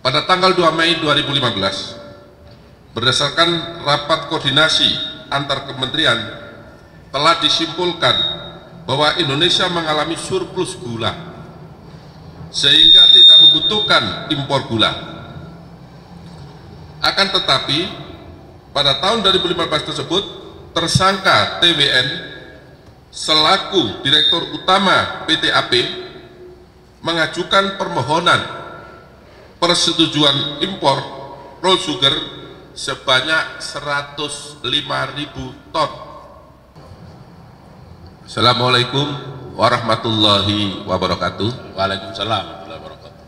Pada tanggal 2 Mei 2015, berdasarkan rapat koordinasi antar kementerian, telah disimpulkan bahwa Indonesia mengalami surplus gula, sehingga tidak membutuhkan impor gula. Akan tetapi, pada tahun 2015 tersebut, tersangka TWN selaku Direktur Utama PT AP mengajukan permohonan persetujuan impor raw sugar sebanyak 105.000 ton. Assalamualaikum warahmatullahi wabarakatuh. Waalaikumsalam warahmatullahi wabarakatuh.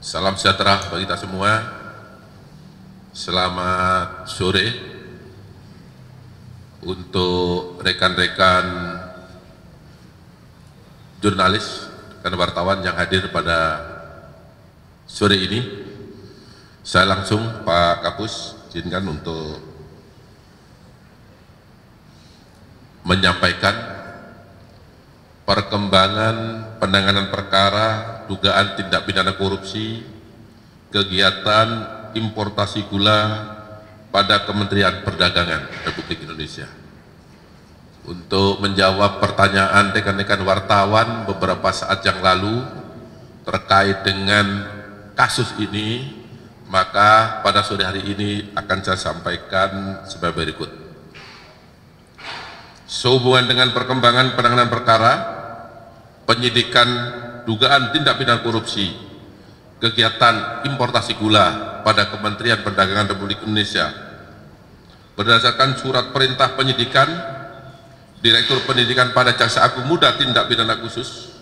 Salam sejahtera bagi kita semua. Selamat sore untuk rekan-rekan jurnalis dan wartawan yang hadir pada sore ini. Saya langsung, Pak Kapus, izinkan untuk menyampaikan perkembangan penanganan perkara dugaan tindak pidana korupsi kegiatan importasi gula pada Kementerian Perdagangan Republik Indonesia. Untuk menjawab pertanyaan rekan-rekan wartawan beberapa saat yang lalu terkait dengan kasus ini, maka pada sore hari ini akan saya sampaikan sebagai berikut. Sehubungan dengan perkembangan penanganan perkara penyidikan dugaan tindak pidana korupsi kegiatan importasi gula pada Kementerian Perdagangan Republik Indonesia, berdasarkan surat perintah penyidikan Direktur Penyidikan pada Jaksa Agung Muda Tindak Pidana Khusus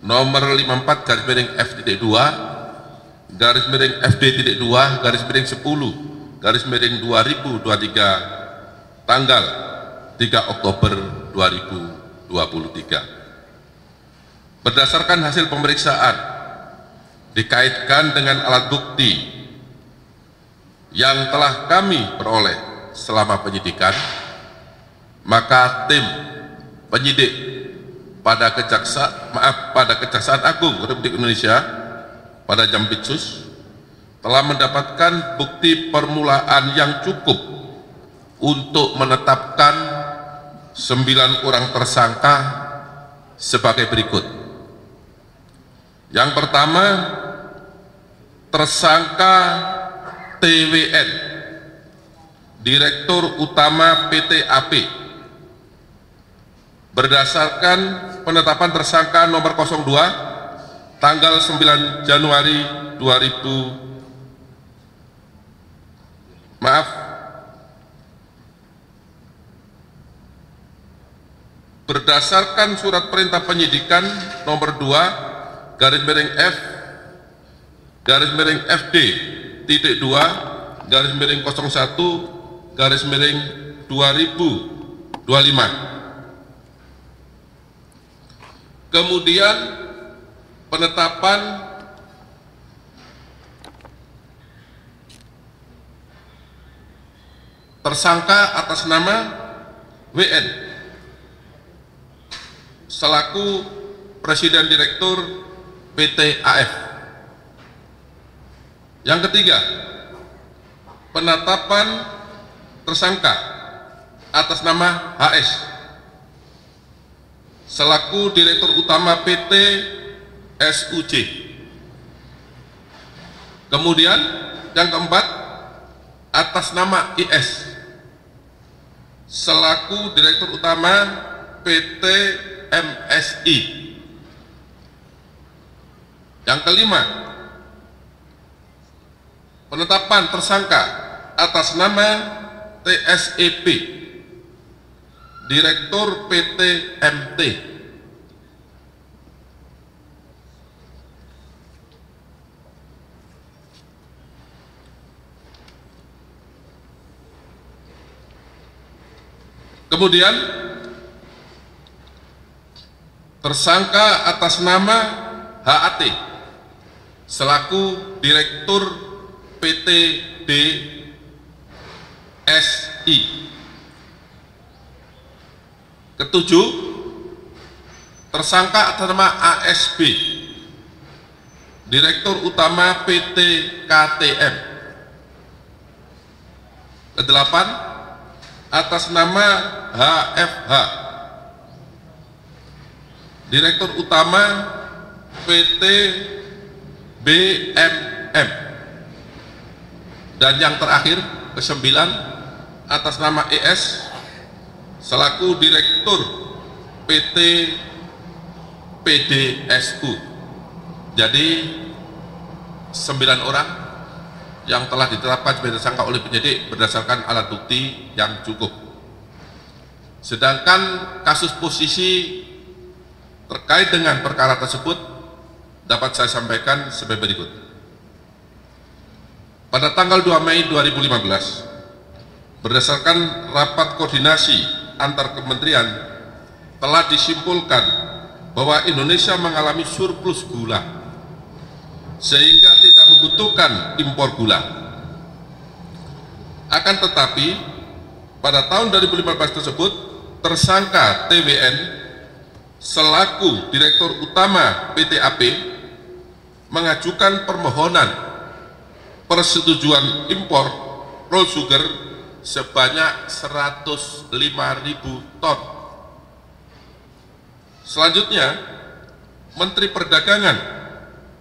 nomor 54/FD2/10/2023 tanggal 3 Oktober 2023. Berdasarkan hasil pemeriksaan dikaitkan dengan alat bukti yang telah kami peroleh selama penyidikan, maka tim penyidik pada Kejaksaan Agung Republik Indonesia pada Jampitsus telah mendapatkan bukti permulaan yang cukup untuk menetapkan 9 orang tersangka sebagai berikut. Yang pertama, tersangka TWN, Direktur Utama PT AP, berdasarkan penetapan tersangka nomor 02 tanggal 9 Januari berdasarkan surat perintah penyidikan nomor 2/FD-2-01/2025. Kemudian penetapan tersangka atas nama WN selaku Presiden Direktur PT AF. Yang ketiga, penetapan tersangka atas nama HS selaku Direktur Utama PT SUJ. Kemudian yang keempat, atas nama IS selaku Direktur Utama PT MSI. Yang kelima, penetapan tersangka atas nama TSEP, Direktur PT MT. Kemudian tersangka atas nama HAT selaku Direktur PT DSI. Ketujuh, tersangka atas nama ASB Direktur Utama PT KTM. Kedelapan, atas nama HFH, Direktur Utama PT BMM. Dan yang terakhir, kesembilan, atas nama ES selaku Direktur PT PDSU. Jadi 9 orang yang telah ditetapkan sebagai tersangka oleh penyidik berdasarkan alat bukti yang cukup. Sedangkan kasus posisi terkait dengan perkara tersebut dapat saya sampaikan sebagai berikut. Pada tanggal 2 Mei 2015, berdasarkan rapat koordinasi antar kementerian, telah disimpulkan bahwa Indonesia mengalami surplus gula, sehingga tidak membutuhkan impor gula. Akan tetapi, pada tahun 2015 tersebut, tersangka TWN selaku Direktur Utama PT AP mengajukan permohonan persetujuan impor raw sugar sebanyak 105.000 ton. Selanjutnya, Menteri Perdagangan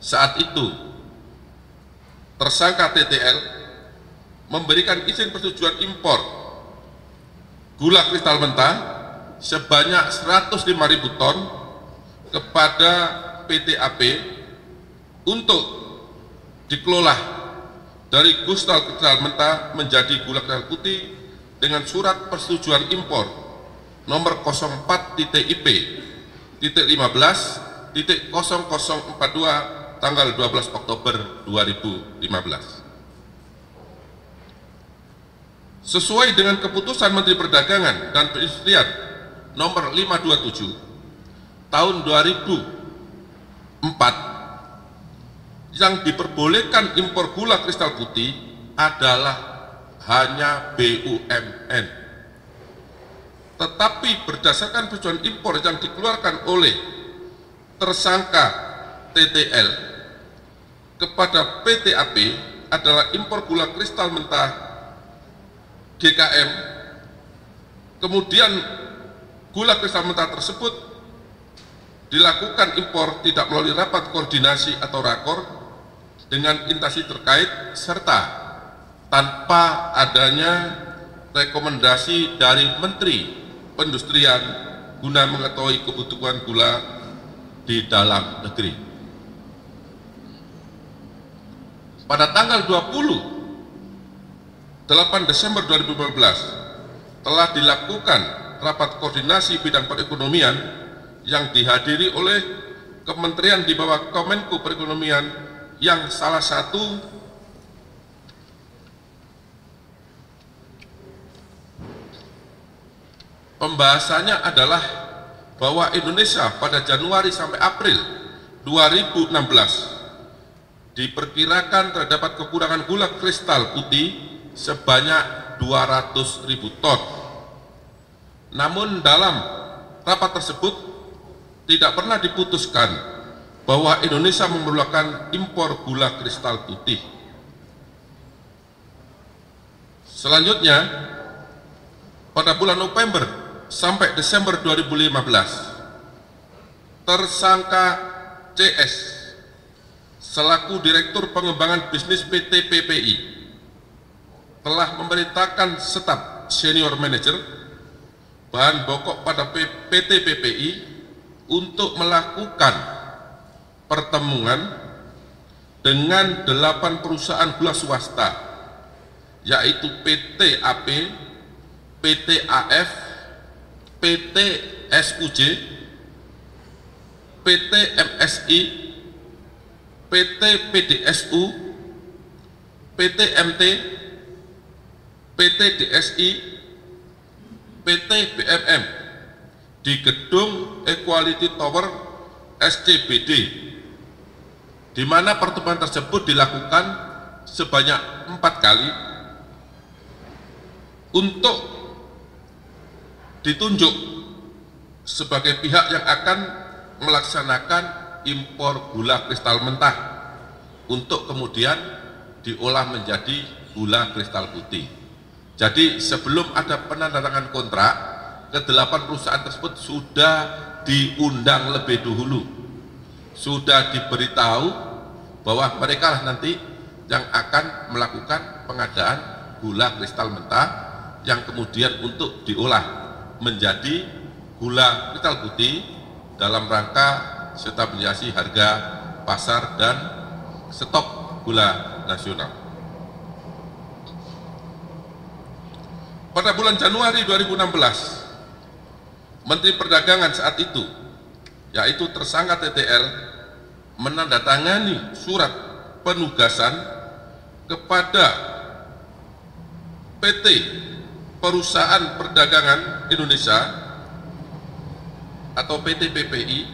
saat itu, tersangka TTL, memberikan izin persetujuan impor gula kristal mentah sebanyak 105.000 ton kepada PT AP untuk dikelola dari kristal mentah menjadi gula kristal putih dengan surat persetujuan impor nomor 04.IP.15.0042 tanggal 12 Oktober 2015. Sesuai dengan keputusan Menteri Perdagangan dan Perindustrian nomor 527 tahun 2004, yang diperbolehkan impor gula kristal putih adalah hanya BUMN. Tetapi berdasarkan persetujuan impor yang dikeluarkan oleh tersangka TTL kepada PT AP adalah impor gula kristal mentah GKM. Kemudian gula kristal mentah tersebut dilakukan impor tidak melalui rapat koordinasi atau rakor dengan instansi terkait serta tanpa adanya rekomendasi dari Menteri Perindustrian guna mengetahui kebutuhan gula di dalam negeri. Pada tanggal 28 Desember 2015 telah dilakukan rapat koordinasi bidang perekonomian yang dihadiri oleh kementerian di bawah Kemenko Perekonomian, yang salah satu pembahasannya adalah bahwa Indonesia pada Januari sampai April 2016 diperkirakan terdapat kekurangan gula kristal putih sebanyak 200.000 ton. Namun dalam rapat tersebut tidak pernah diputuskan bahwa Indonesia memerlukan impor gula kristal putih. Selanjutnya, pada bulan November sampai Desember 2015, tersangka CS selaku Direktur Pengembangan Bisnis PT PPI telah memerintahkan staf senior manager bahan pokok pada PT PPI untuk melakukan pertemuan dengan 8 perusahaan gula swasta, yaitu PT AP, PT AF, PT SUJ, PT MSI, PT PDSU, PT MT, PT DSI, PT BMM di gedung Equality Tower SCBD, di mana pertemuan tersebut dilakukan sebanyak 4 kali untuk ditunjuk sebagai pihak yang akan melaksanakan impor gula kristal mentah untuk kemudian diolah menjadi gula kristal putih. Jadi sebelum ada penandatangan kontrak, ke-8 perusahaan tersebut sudah diundang lebih dahulu, sudah diberitahu bahwa mereka lah nanti yang akan melakukan pengadaan gula kristal mentah yang kemudian untuk diolah menjadi gula kristal putih dalam rangka stabilisasi harga pasar dan stok gula nasional. Pada bulan Januari 2016, Menteri Perdagangan saat itu, yaitu tersangka TTL, menandatangani surat penugasan kepada PT Perusahaan Perdagangan Indonesia atau PT PPI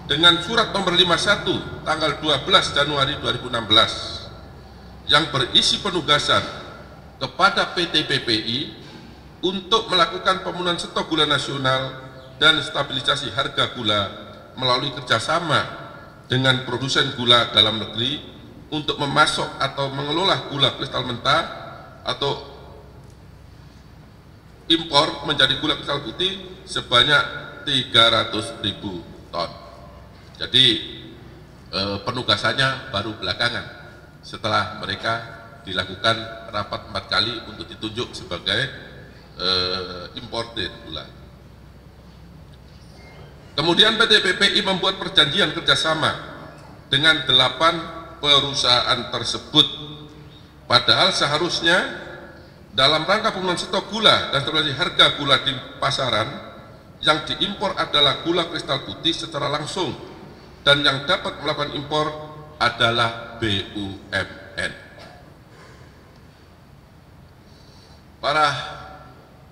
dengan surat nomor 51 tanggal 12 Januari 2016 yang berisi penugasan kepada PT PPI untuk melakukan pemenuhan stok gula nasional dan stabilisasi harga gula melalui kerjasama dengan produsen gula dalam negeri untuk memasok atau mengelola gula kristal mentah atau impor menjadi gula kristal putih sebanyak 300.000 ton. Jadi penugasannya baru belakangan setelah mereka dilakukan rapat 4 kali untuk ditunjuk sebagai importer gula. Kemudian PT PPI membuat perjanjian kerjasama dengan 8 perusahaan tersebut, padahal seharusnya dalam rangka pemenuhan stok gula dan stabilisasi harga gula di pasaran yang diimpor adalah gula kristal putih secara langsung dan yang dapat melakukan impor adalah BUMN. Para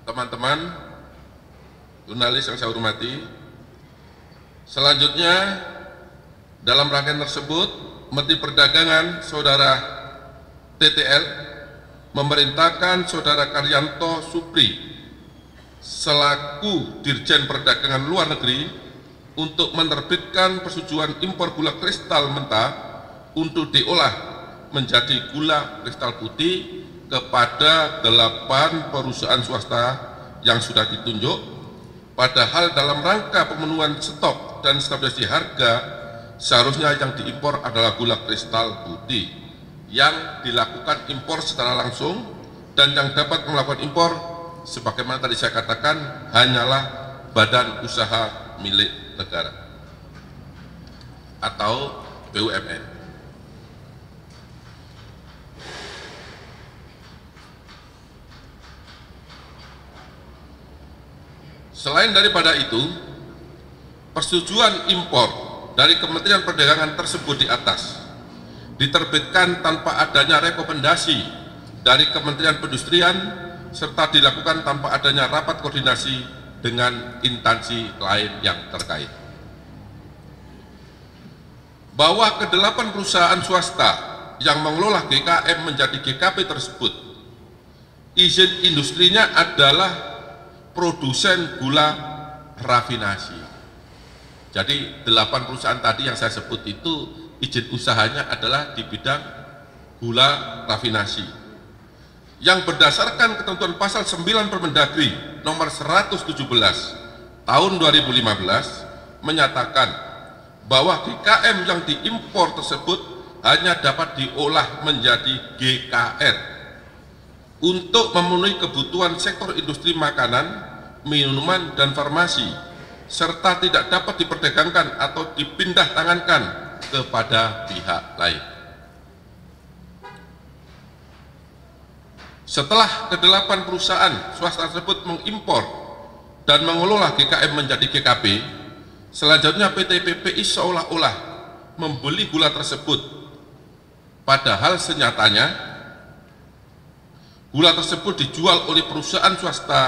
teman-teman jurnalis yang saya hormati, selanjutnya dalam rangkaian tersebut Menteri Perdagangan Saudara TTL memerintahkan Saudara Karyanto Supri selaku Dirjen Perdagangan Luar Negeri untuk menerbitkan persetujuan impor gula kristal mentah untuk diolah menjadi gula kristal putih kepada 8 perusahaan swasta yang sudah ditunjuk, padahal dalam rangka pemenuhan stok dan stabilisasi harga seharusnya yang diimpor adalah gula kristal putih yang dilakukan impor secara langsung, dan yang dapat melakukan impor sebagaimana tadi saya katakan hanyalah badan usaha milik negara atau BUMN. Selain daripada itu, persetujuan impor dari Kementerian Perdagangan tersebut di atas diterbitkan tanpa adanya rekomendasi dari Kementerian Perindustrian serta dilakukan tanpa adanya rapat koordinasi dengan instansi lain yang terkait. Bahwa ke-8 perusahaan swasta yang mengelola GKM menjadi GKP tersebut, izin industrinya adalah produsen gula rafinasi. Jadi 8 perusahaan tadi yang saya sebut itu izin usahanya adalah di bidang gula rafinasi yang berdasarkan ketentuan pasal 9 Permendagri nomor 117 tahun 2015 menyatakan bahwa GKM yang diimpor tersebut hanya dapat diolah menjadi GKR untuk memenuhi kebutuhan sektor industri makanan, minuman, dan farmasi, serta tidak dapat diperdagangkan atau dipindah tangankan kepada pihak lain. Setelah ke-8 perusahaan swasta tersebut mengimpor dan mengelola GKM menjadi GKP, selanjutnya PT PPI seolah-olah membeli gula tersebut, padahal senyatanya gula tersebut dijual oleh perusahaan swasta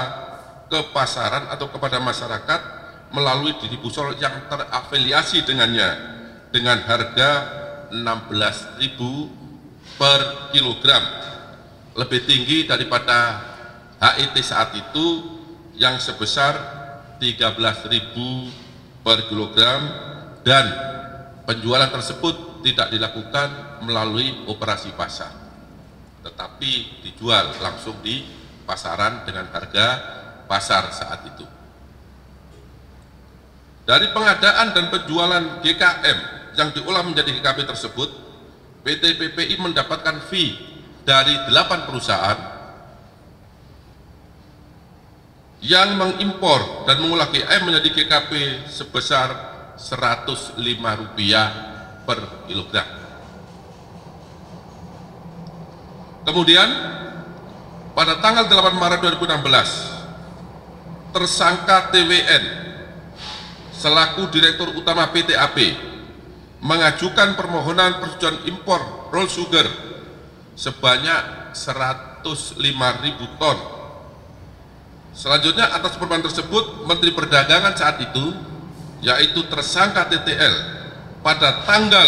ke pasaran atau kepada masyarakat melalui distributor yang terafiliasi dengannya dengan harga 16.000 per kilogram, lebih tinggi daripada HET saat itu yang sebesar 13.000 per kilogram, dan penjualan tersebut tidak dilakukan melalui operasi pasar, tetapi dijual langsung di pasaran dengan harga pasar saat itu. Dari pengadaan dan penjualan GKM yang diolah menjadi GKP tersebut, PT PPI mendapatkan fee dari 8 perusahaan yang mengimpor dan mengolah GKM menjadi GKP sebesar Rp105 per kilogram. Kemudian pada tanggal 8 Maret 2016, tersangka TWN selaku Direktur Utama PT AP mengajukan permohonan persetujuan impor roll sugar sebanyak 105.000 ton. Selanjutnya atas permohonan tersebut, Menteri Perdagangan saat itu, yaitu tersangka TTL, pada tanggal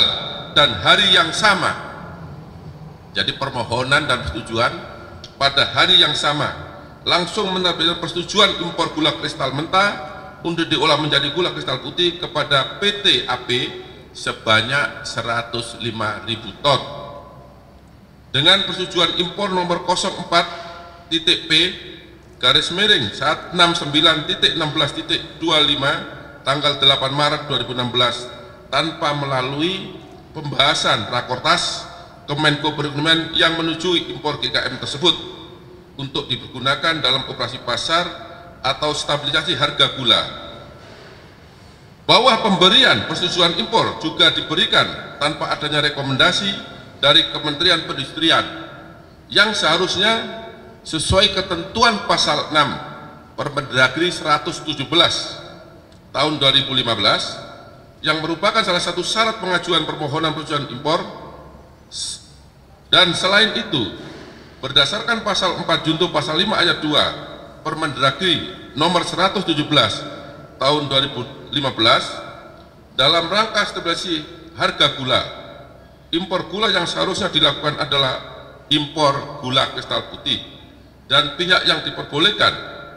dan hari yang sama, jadi permohonan dan persetujuan pada hari yang sama, langsung menerbitkan persetujuan impor gula kristal mentah untuk diolah menjadi gula kristal putih kepada PT AP sebanyak 105.000 ton. Dengan persetujuan impor nomor 04.P-19.16.25 tanggal 8 Maret 2016 tanpa melalui pembahasan rakortas Kemenko Perekonomian yang menyetujui impor GKM tersebut untuk dipergunakan dalam operasi pasar atau stabilisasi harga gula. Bahwa pemberian persetujuan impor juga diberikan tanpa adanya rekomendasi dari Kementerian Perindustrian yang seharusnya sesuai ketentuan pasal 6 Permendagri 117 tahun 2015 yang merupakan salah satu syarat pengajuan permohonan persetujuan impor. Dan selain itu, berdasarkan pasal 4 junto pasal 5 ayat 2 Permendagri nomor 117 tahun 2015 dalam rangka stabilisasi harga gula, impor gula yang seharusnya dilakukan adalah impor gula kristal putih, dan pihak yang diperbolehkan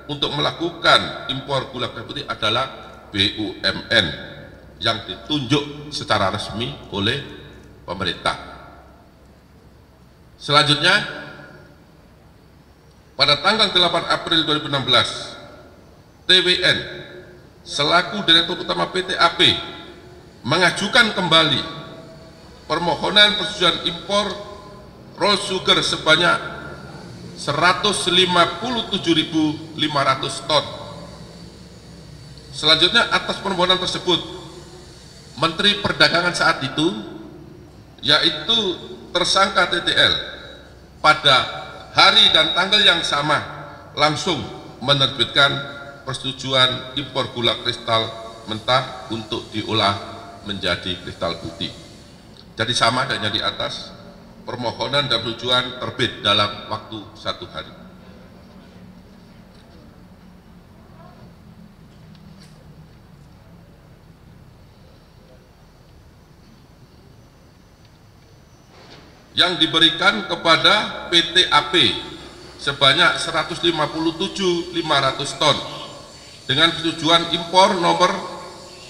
untuk melakukan impor gula kristal putih adalah BUMN yang ditunjuk secara resmi oleh pemerintah. Selanjutnya, pada tanggal 8 April 2016, TWN selaku Direktur Utama PT AP mengajukan kembali permohonan persetujuan impor roll sugar sebanyak 157.500 ton. Selanjutnya, atas permohonan tersebut, Menteri Perdagangan saat itu, yaitu tersangka TTL, pada hari dan tanggal yang sama langsung menerbitkan persetujuan impor gula kristal mentah untuk diolah menjadi kristal putih. Jadi sama dengan di atas, permohonan dan persetujuan terbit dalam waktu 1 hari. Yang diberikan kepada PT AP sebanyak 157.500 ton dengan persetujuan impor nomor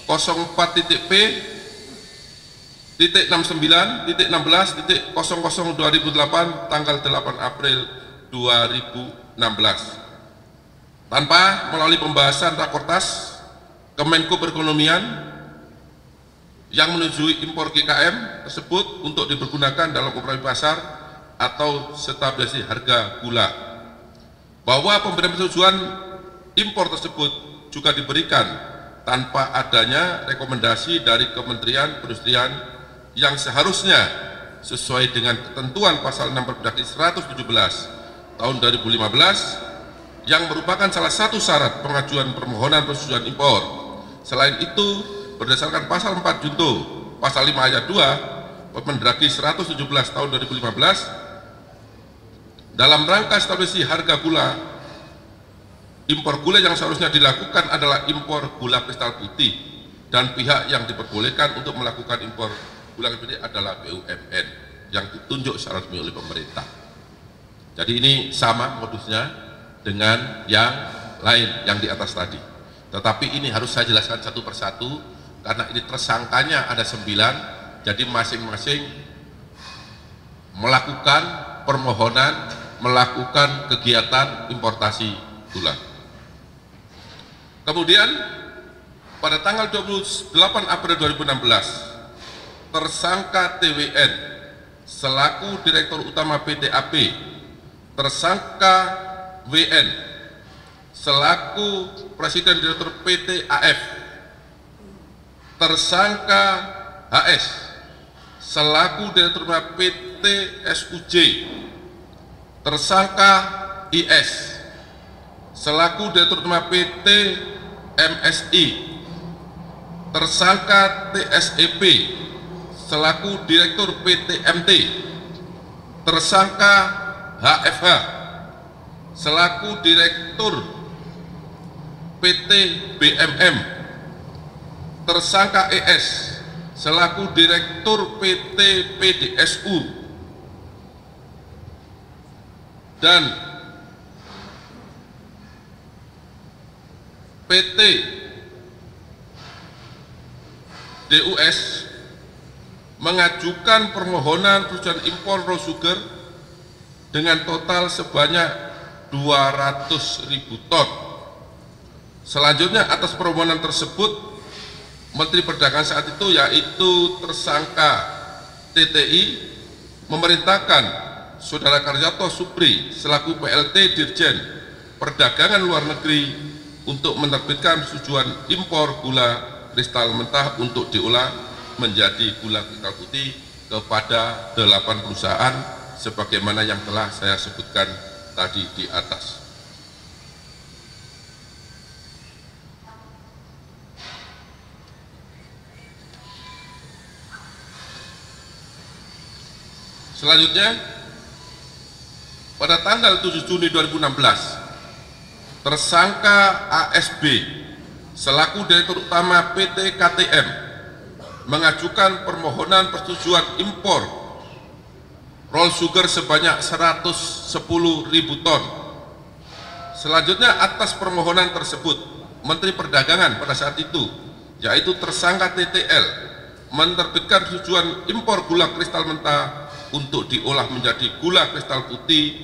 04.P-69.16.00/2008 tanggal 8 April 2016 tanpa melalui pembahasan rakortas Kemenko Perekonomian yang menyetujui impor GKM tersebut untuk dipergunakan dalam operasi pasar atau stabilisasi harga gula. Bahwa pemberian persetujuan impor tersebut juga diberikan tanpa adanya rekomendasi dari Kementerian Perindustrian yang seharusnya sesuai dengan ketentuan pasal 6 Permendagri 117 tahun 2015 yang merupakan salah satu syarat pengajuan permohonan persetujuan impor. Selain itu, berdasarkan pasal 4 junto pasal 5 ayat 2 Permendagri 117 tahun 2015 dalam rangka stabilisasi harga gula, impor gula yang seharusnya dilakukan adalah impor gula kristal putih, dan pihak yang diperbolehkan untuk melakukan impor gula kristal putih adalah BUMN yang ditunjuk secara resmi oleh pemerintah. Jadi ini sama modusnya dengan yang lain yang di atas tadi, tetapi ini harus saya jelaskan satu persatu karena ini tersangkanya ada 9, Jadi masing-masing melakukan permohonan, melakukan kegiatan importasi gula. Kemudian pada tanggal 28 April 2016, tersangka TWN selaku Direktur Utama PT AP, tersangka WN selaku Presiden Direktur PT AF, tersangka HS selaku Direktur Utama PT SUJ, tersangka IS selaku Direktur Utama PT MSI, tersangka TSEP selaku Direktur PT MT, tersangka HFH selaku Direktur PT BMM, tersangka ES selaku Direktur PT PDSU, dan PT DUS mengajukan permohonan persetujuan impor raw sugar dengan total sebanyak 200.000 ton. Selanjutnya atas permohonan tersebut, Menteri Perdagangan saat itu yaitu tersangka TTI memerintahkan Saudara Karyato Supri selaku PLT Dirjen Perdagangan Luar Negeri untuk menerbitkan persetujuan impor gula kristal mentah untuk diolah menjadi gula kristal putih kepada 8 perusahaan sebagaimana yang telah saya sebutkan tadi di atas. Selanjutnya, pada tanggal 7 Juni 2016, tersangka ASB selaku Direktur Utama PT KTM mengajukan permohonan persetujuan impor raw sugar sebanyak 110.000 ton. Selanjutnya atas permohonan tersebut, Menteri Perdagangan pada saat itu yaitu tersangka TTL menerbitkan persetujuan impor gula kristal mentah untuk diolah menjadi gula kristal putih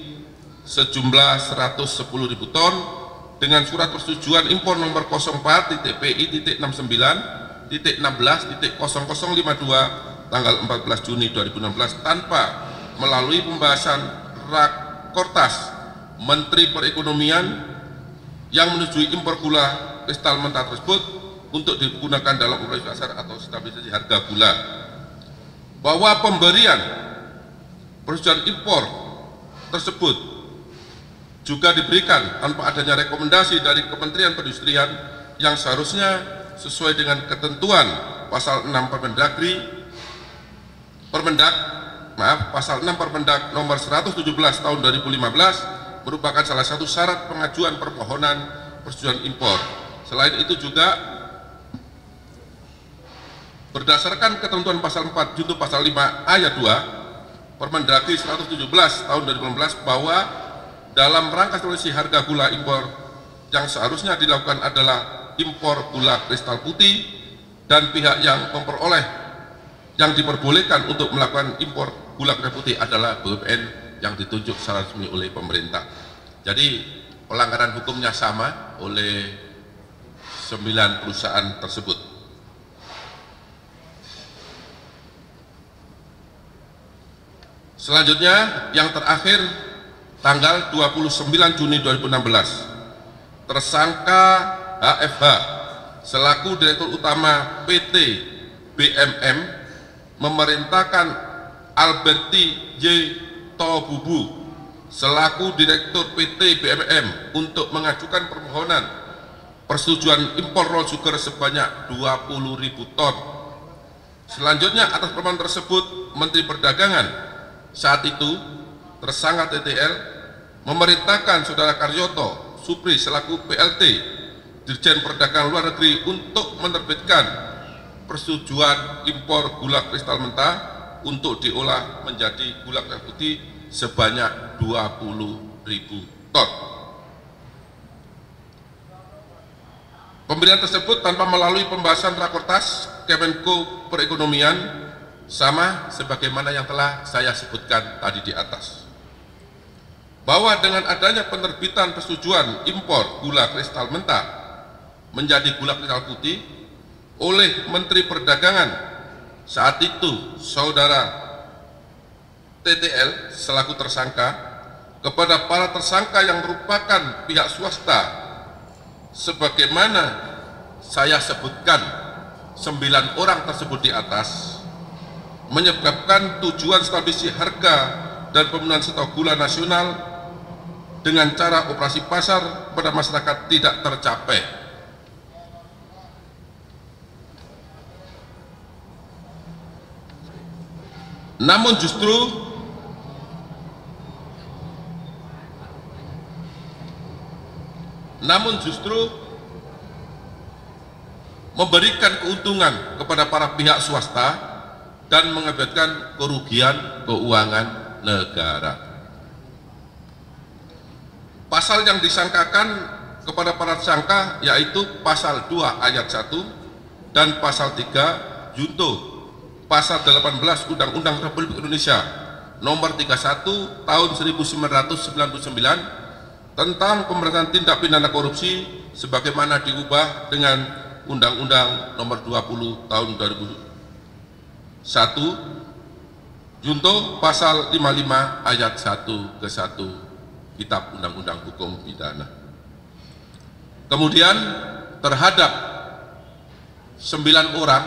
sejumlah 110.000 ton dengan surat persetujuan impor nomor 04.PI.69.16.0052 tanggal 14 Juni 2016 tanpa melalui pembahasan Rakortas Menteri Perekonomian yang menyetujui impor gula kristal mentah tersebut untuk digunakan dalam operasi pasar atau stabilisasi harga gula, bahwa pemberian persetujuan impor tersebut juga diberikan tanpa adanya rekomendasi dari Kementerian Perindustrian yang seharusnya sesuai dengan ketentuan pasal 6 pasal 6 Permendag nomor 117 tahun 2015 merupakan salah satu syarat pengajuan permohonan persetujuan impor. Selain itu juga berdasarkan ketentuan pasal 4 junto pasal 5 ayat 2 Permendagri 117 tahun 2015 bahwa dalam rangka stabilisasi harga gula impor yang seharusnya dilakukan adalah impor gula kristal putih dan pihak yang memperoleh yang diperbolehkan untuk melakukan impor gula kristal putih adalah BUMN yang ditunjuk secara resmi oleh pemerintah. Jadi pelanggaran hukumnya sama oleh 9 perusahaan tersebut. Selanjutnya yang terakhir tanggal 29 Juni 2016, tersangka HFH selaku Direktur Utama PT BMM memerintahkan Alberti J. Tobubu selaku Direktur PT BMM untuk mengajukan permohonan persetujuan impor raw sugar sebanyak 20.000 ton. Selanjutnya atas permohonan tersebut, Menteri Perdagangan saat itu tersangka TTL memerintahkan Saudara Karyoto Supri selaku PLT Dirjen Perdagangan Luar Negeri untuk menerbitkan persetujuan impor gula kristal mentah untuk diolah menjadi gula kristal putih sebanyak 20.000 ton. Pemberian tersebut tanpa melalui pembahasan Rakortas Kemenko Perekonomian sama sebagaimana yang telah saya sebutkan tadi di atas, bahwa dengan adanya penerbitan persetujuan impor gula kristal mentah menjadi gula kristal putih oleh Menteri Perdagangan saat itu Saudara TTL selaku tersangka kepada para tersangka yang merupakan pihak swasta sebagaimana saya sebutkan 9 orang tersebut di atas, menyebabkan tujuan stabilisasi harga dan pemenuhan stok gula nasional dengan cara operasi pasar pada masyarakat tidak tercapai. Namun justru memberikan keuntungan kepada para pihak swasta dan mengakibatkan kerugian keuangan negara. Pasal yang disangkakan kepada para tersangka yaitu pasal 2 ayat 1 dan pasal 3 junto pasal 18 Undang-Undang Republik Indonesia nomor 31 tahun 1999 tentang pemberantasan tindak pidana korupsi sebagaimana diubah dengan Undang-Undang nomor 20 tahun 2001 junto pasal 55 ayat 1 ke 1 Kitab Undang-Undang Hukum Pidana. Kemudian terhadap 9 orang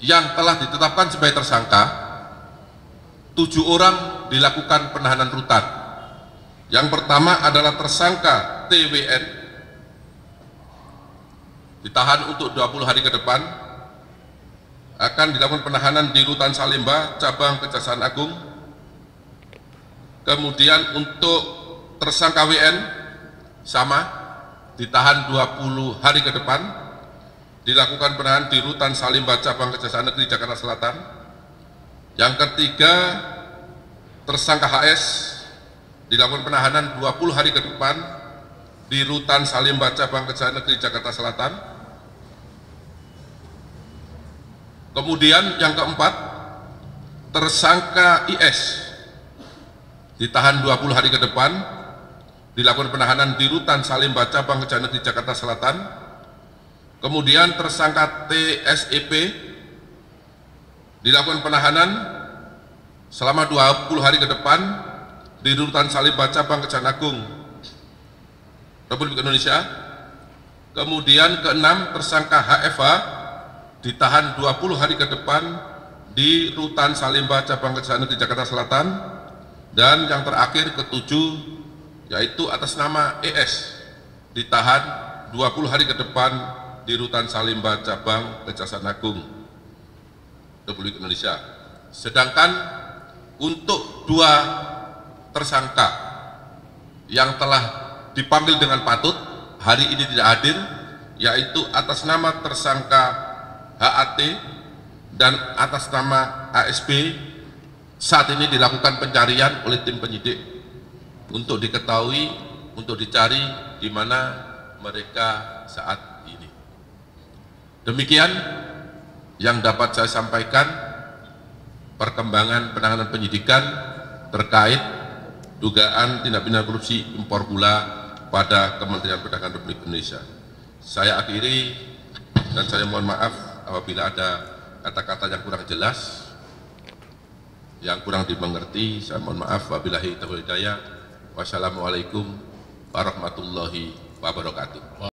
yang telah ditetapkan sebagai tersangka, 7 orang dilakukan penahanan rutan. Yang pertama adalah tersangka TWN ditahan untuk 20 hari ke depan, akan dilakukan penahanan di Rutan Salemba, Cabang Kejaksaan Agung. Kemudian untuk tersangka WN sama, ditahan 20 hari ke depan, dilakukan penahanan di Rutan Salemba, Cabang Kejaksaan Negeri Jakarta Selatan. Yang ketiga, tersangka HS dilakukan penahanan 20 hari ke depan di Rutan Salemba, Cabang Kejaksaan Negeri Jakarta Selatan. Kemudian yang keempat, tersangka IS ditahan 20 hari ke depan, dilakukan penahanan di Rutan Salemba, Cabang Kejaksaan Negeri Jakarta Selatan. Kemudian tersangka TSEP dilakukan penahanan selama 20 hari ke depan di Rutan Salemba, Cabang Kejaksaan Agung Republik Indonesia. Kemudian keenam, tersangka HFH ditahan 20 hari ke depan di Rutan Salemba, Cabang Kejaksaan Negeri Jakarta Selatan. Dan yang terakhir ketujuh yaitu atas nama ES ditahan 20 hari ke depan di Rutan Salemba, Cabang Kejaksaan Agung Republik Indonesia. Sedangkan untuk 2 tersangka yang telah dipanggil dengan patut hari ini tidak hadir, yaitu atas nama tersangka HAT dan atas nama ASB, saat ini dilakukan pencarian oleh tim penyidik untuk diketahui, untuk dicari di mana mereka saat ini. Demikian yang dapat saya sampaikan perkembangan penanganan penyidikan terkait dugaan tindak pidana korupsi impor gula pada Kementerian Perdagangan Republik Indonesia. Saya akhiri dan saya mohon maaf apabila ada kata-kata yang kurang jelas, yang kurang dimengerti. Saya mohon maaf. Wabillahi taufiq wal hidayah. Wassalamualaikum warahmatullahi wabarakatuh.